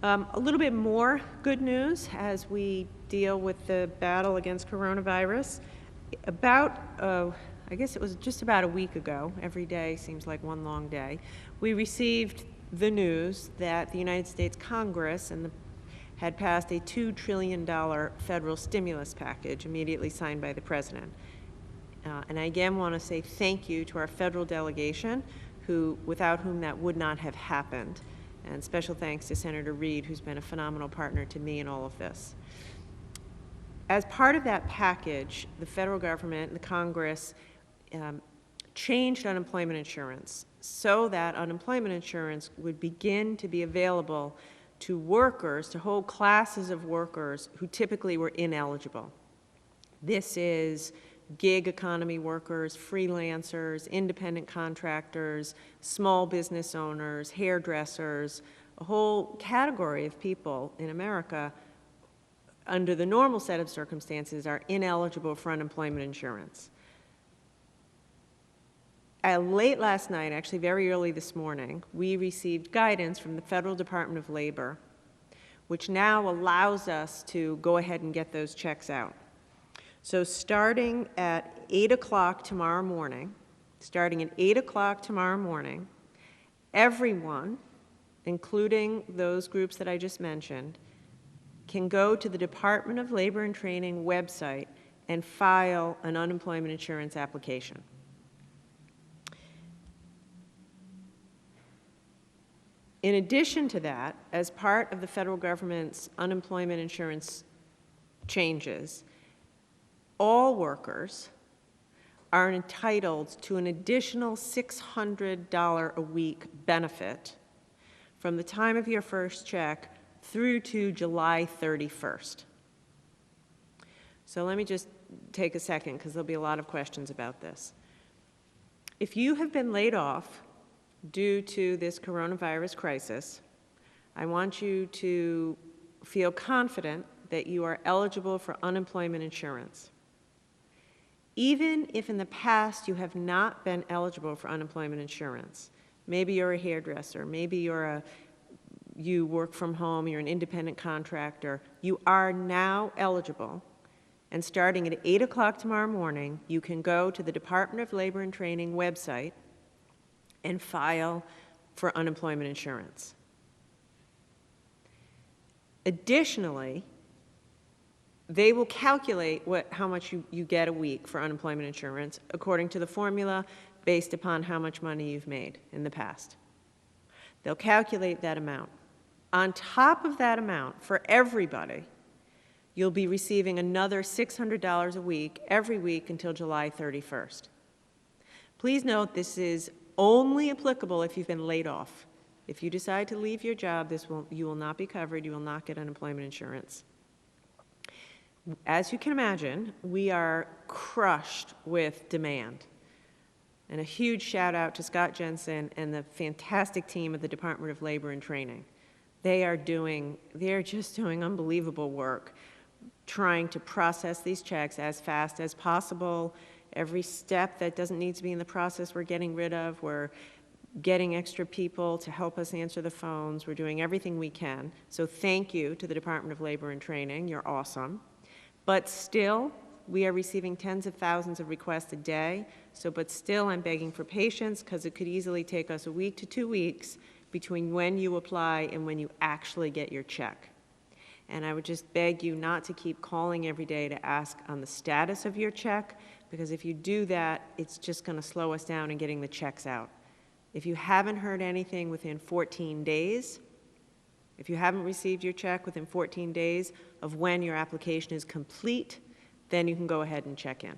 A little bit more good news as we deal with the battle against coronavirus. I guess it was just about a week ago, every day seems like one long day, we received the news that the United States Congress had passed a $2 trillion federal stimulus package immediately signed by the President. And I again want to say thank you to our federal delegation, without whom that would not have happened. And special thanks to Senator Reid, who's been a phenomenal partner to me in all of this. As part of that package, the federal government and the Congress changed unemployment insurance so that unemployment insurance would begin to be available to workers, to whole classes of workers who typically were ineligible. This is gig economy workers, freelancers, independent contractors, small business owners, hairdressers, a whole category of people in America under the normal set of circumstances are ineligible for unemployment insurance. Late last night, actually very early this morning, we received guidance from the Federal Department of Labor, which now allows us to go ahead and get those checks out. So starting at 8 o'clock tomorrow morning, everyone, including those groups that I just mentioned, can go to the Department of Labor and Training website and file an unemployment insurance application. In addition to that, as part of the federal government's unemployment insurance changes, all workers are entitled to an additional $600 a week benefit from the time of your first check through to July 31st. So let me just take a second because there'll be a lot of questions about this. If you have been laid off due to this coronavirus crisis, I want you to feel confident that you are eligible for unemployment insurance. Even if in the past you have not been eligible for unemployment insurance, maybe you're a hairdresser, maybe you work from home, you're an independent contractor, you are now eligible. And starting at 8 o'clock tomorrow morning, you can go to the Department of Labor and Training website and file for unemployment insurance. Additionally, they will calculate how much you get a week for unemployment insurance according to the formula based upon how much money you've made in the past. They'll calculate that amount. On top of that amount, for everybody, you'll be receiving another $600 a week every week until July 31st. Please note this is only applicable if you've been laid off. If you decide to leave your job, you will not be covered. You will not get unemployment insurance. As you can imagine, we are crushed with demand. And a huge shout out to Scott Jensen and the fantastic team at the Department of Labor and Training. They are just doing unbelievable work trying to process these checks as fast as possible. Every step that doesn't need to be in the process we're getting rid of. We're getting extra people to help us answer the phones. We're doing everything we can. So thank you to the Department of Labor and Training. You're awesome. But still, we are receiving tens of thousands of requests a day. But still, I'm begging for patience because it could easily take us a week to 2 weeks between when you apply and when you actually get your check. And I would just beg you not to keep calling every day to ask on the status of your check, because if you do that, it's just going to slow us down in getting the checks out. If you haven't heard anything within 14 days, if you haven't received your check within 14 days of when your application is complete, then you can go ahead and check in.